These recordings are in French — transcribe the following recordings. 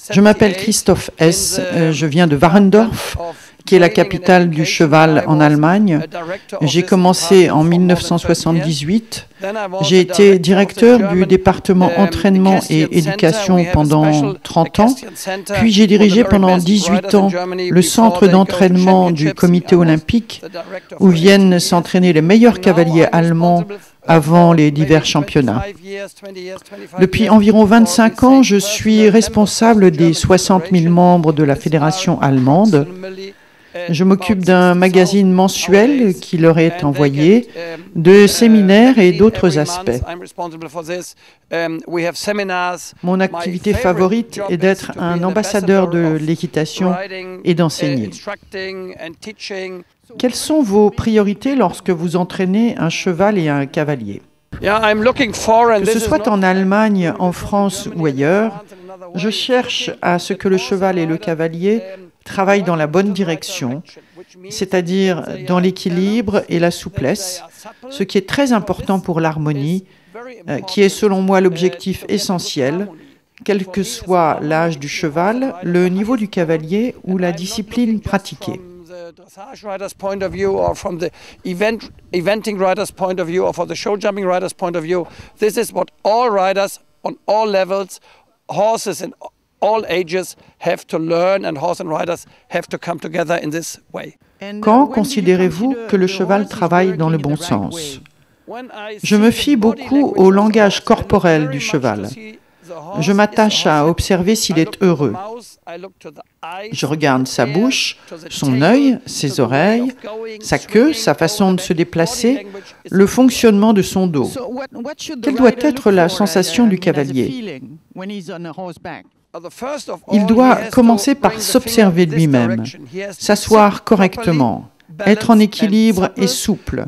Je m'appelle Christoph Hess, je viens de Warendorf, qui est la capitale du cheval en Allemagne. J'ai commencé en 1978. J'ai été directeur du département entraînement et éducation pendant 30 ans. Puis j'ai dirigé pendant 18 ans le centre d'entraînement du comité olympique, où viennent s'entraîner les meilleurs cavaliers allemands avant les divers championnats. Depuis environ 25 ans, je suis responsable des 60 000 membres de la fédération allemande. Je m'occupe d'un magazine mensuel qui leur est envoyé, de séminaires et d'autres aspects. Mon activité favorite est d'être un ambassadeur de l'équitation et d'enseigner. Quelles sont vos priorités lorsque vous entraînez un cheval et un cavalier? Que ce soit en Allemagne, en France ou ailleurs, je cherche à ce que le cheval et le cavalier travaillent dans la bonne direction, c'est-à-dire dans l'équilibre et la souplesse, ce qui est très important pour l'harmonie, qui est selon moi l'objectif essentiel, quel que soit l'âge du cheval, le niveau du cavalier ou la discipline pratiquée. Dressage rider's point of view, or from the eventing rider's point of view, or for the show jumping rider's point of view, this is what all riders on all levels, horses in all ages, have to learn, and horse and riders have to come together in this way. Quand considérez-vous que le cheval travaille dans le bon sens? Je me fie beaucoup au langage corporel du cheval. Je m'attache à observer s'il est heureux. Je regarde sa bouche, son œil, ses oreilles, sa queue, sa façon de se déplacer, le fonctionnement de son dos. Quelle doit être la sensation du cavalier? Il doit commencer par s'observer lui-même, s'asseoir correctement, être en équilibre et souple,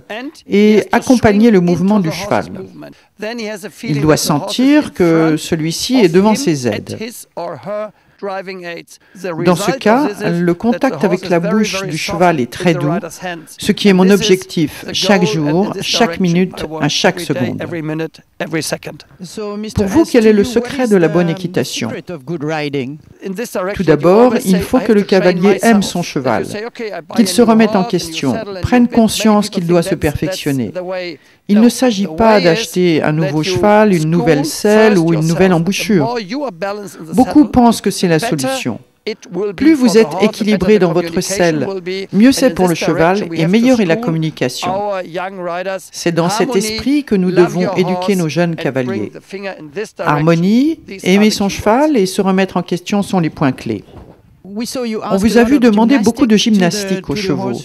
et accompagner le mouvement du cheval. Il doit sentir que celui-ci est devant ses aides. Dans ce cas, le contact avec la bouche du cheval est très doux, ce qui est mon objectif chaque jour, chaque minute, à chaque seconde. Pour vous, quel est le secret de la bonne équitation? Tout d'abord, il faut que le cavalier aime son cheval, qu'il se remette en question, prenne conscience qu'il doit se perfectionner. Il ne s'agit pas d'acheter un nouveau cheval, une nouvelle selle ou une nouvelle embouchure. Beaucoup pensent que c'est la solution. Plus vous êtes équilibré dans votre selle, mieux c'est pour le cheval et meilleure est la communication. C'est dans cet esprit que nous devons éduquer nos jeunes cavaliers. Harmonie, aimer son cheval et se remettre en question sont les points clés. On vous a vu demander beaucoup de gymnastique aux chevaux.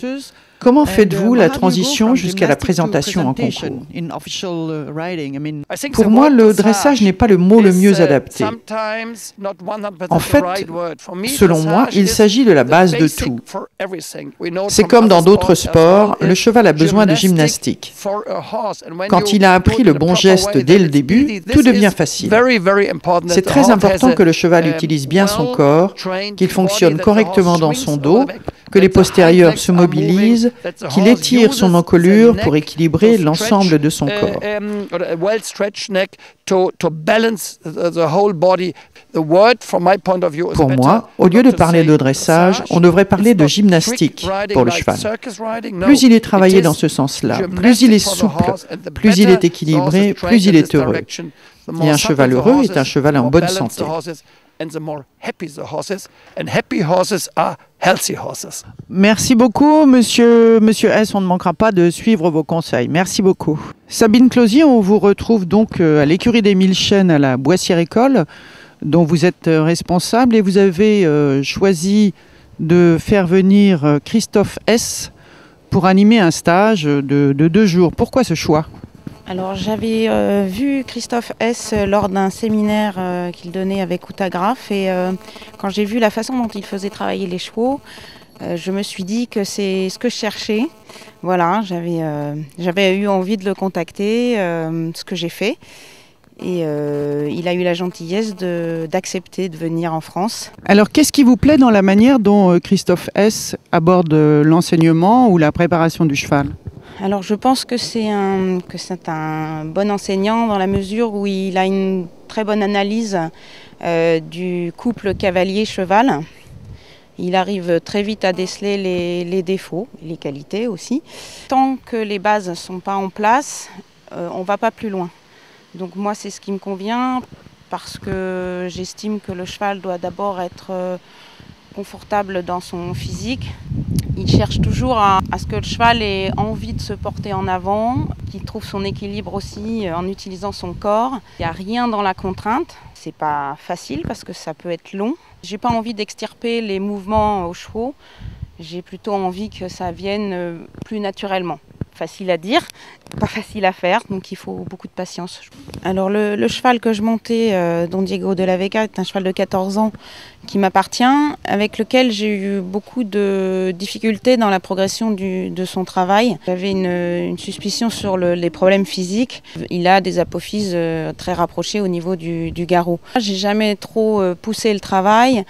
Comment faites-vous la transition jusqu'à la présentation en concours? Pour moi, le dressage n'est pas le mot le mieux adapté. En fait, selon moi, il s'agit de la base de tout. C'est comme dans d'autres sports, le cheval a besoin de gymnastique. Quand il a appris le bon geste dès le début, tout devient facile. C'est très important que le cheval utilise bien son corps, qu'il fonctionne correctement dans son dos, que les postérieurs se mobilisent, qu'il étire son encolure pour équilibrer l'ensemble de son corps. Pour moi, au lieu de parler de dressage, on devrait parler de gymnastique pour le cheval. Plus il est travaillé dans ce sens-là, plus il est souple, plus il est équilibré, plus il est heureux. Et un cheval heureux est un cheval en bonne santé. Merci beaucoup, monsieur Hess. On ne manquera pas de suivre vos conseils. Merci beaucoup. Sabine Closier, on vous retrouve donc à l'écurie des 1000 chênes à la Boissière-École, dont vous êtes responsable, et vous avez choisi de faire venir Christoph Hess pour animer un stage de 2 jours. Pourquoi ce choix ? Alors j'avais vu Christoph Hess lors d'un séminaire qu'il donnait avec Uta Graf, et quand j'ai vu la façon dont il faisait travailler les chevaux, je me suis dit que c'est ce que je cherchais. Voilà, j'avais eu envie de le contacter, ce que j'ai fait. Et il a eu la gentillesse d'accepter de venir en France. Alors qu'est-ce qui vous plaît dans la manière dont Christoph Hess aborde l'enseignement ou la préparation du cheval ? Alors je pense que c'est un bon enseignant dans la mesure où il a une très bonne analyse du couple cavalier-cheval. Il arrive très vite à déceler les défauts, les qualités aussi. Tant que les bases ne sont pas en place, on ne va pas plus loin. Donc moi c'est ce qui me convient parce que j'estime que le cheval doit d'abord être confortable dans son physique. Il cherche toujours à ce que le cheval ait envie de se porter en avant, qu'il trouve son équilibre aussi en utilisant son corps. Il n'y a rien dans la contrainte. C'est pas facile parce que ça peut être long. J'ai pas envie d'extirper les mouvements aux chevaux. J'ai plutôt envie que ça vienne plus naturellement. Facile à dire, pas facile à faire, donc il faut beaucoup de patience. Alors le cheval que je montais, Don Diego de la Vega, est un cheval de 14 ans qui m'appartient, avec lequel j'ai eu beaucoup de difficultés dans la progression de son travail. J'avais une suspicion sur les problèmes physiques. Il a des apophyses très rapprochées au niveau du garrot. J'ai jamais trop poussé le travail.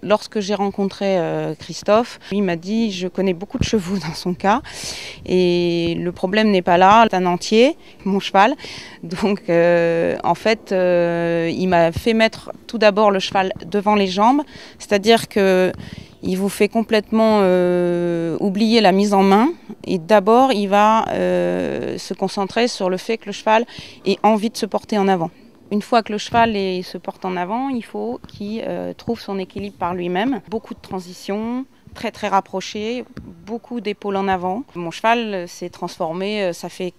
Lorsque j'ai rencontré Christophe, il m'a dit « je connais beaucoup de chevaux dans son cas et le problème n'est pas là, c'est un entier, mon cheval ». Donc en fait, il m'a fait mettre tout d'abord le cheval devant les jambes, c'est-à-dire qu'il vous fait complètement oublier la mise en main et d'abord il va se concentrer sur le fait que le cheval ait envie de se porter en avant. Une fois que le cheval se porte en avant, il faut qu'il trouve son équilibre par lui-même. Beaucoup de transitions, très très rapprochées, beaucoup d'épaules en avant. Mon cheval s'est transformé, ça fait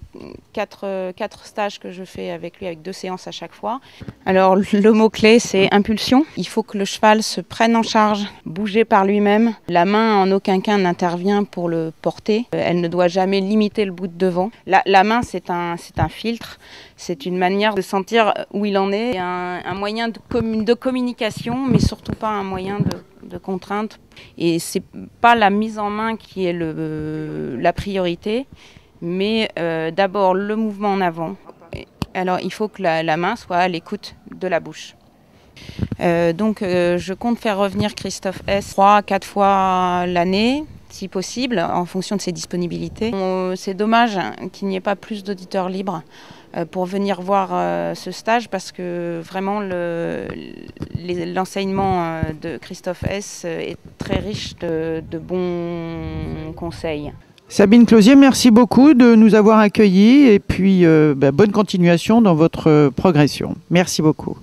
4 stages que je fais avec lui, avec 2 séances à chaque fois. Alors le mot-clé c'est impulsion. Il faut que le cheval se prenne en charge, bouger par lui-même. La main en aucun cas n'intervient pour le porter. Elle ne doit jamais limiter le bout de devant. La main c'est un filtre. C'est une manière de sentir où il en est, un moyen de communication, mais surtout pas un moyen de contrainte. Et c'est pas la mise en main qui est la priorité, mais d'abord le mouvement en avant. Alors il faut que la main soit à l'écoute de la bouche. Donc je compte faire revenir Christophe S 3-4 fois l'année, si possible, en fonction de ses disponibilités. C'est dommage qu'il n'y ait pas plus d'auditeurs libres pour venir voir ce stage parce que vraiment l'enseignement de Christophe S est très riche de bons conseils. Sabine Closier, merci beaucoup de nous avoir accueillis et puis bonne continuation dans votre progression. Merci beaucoup.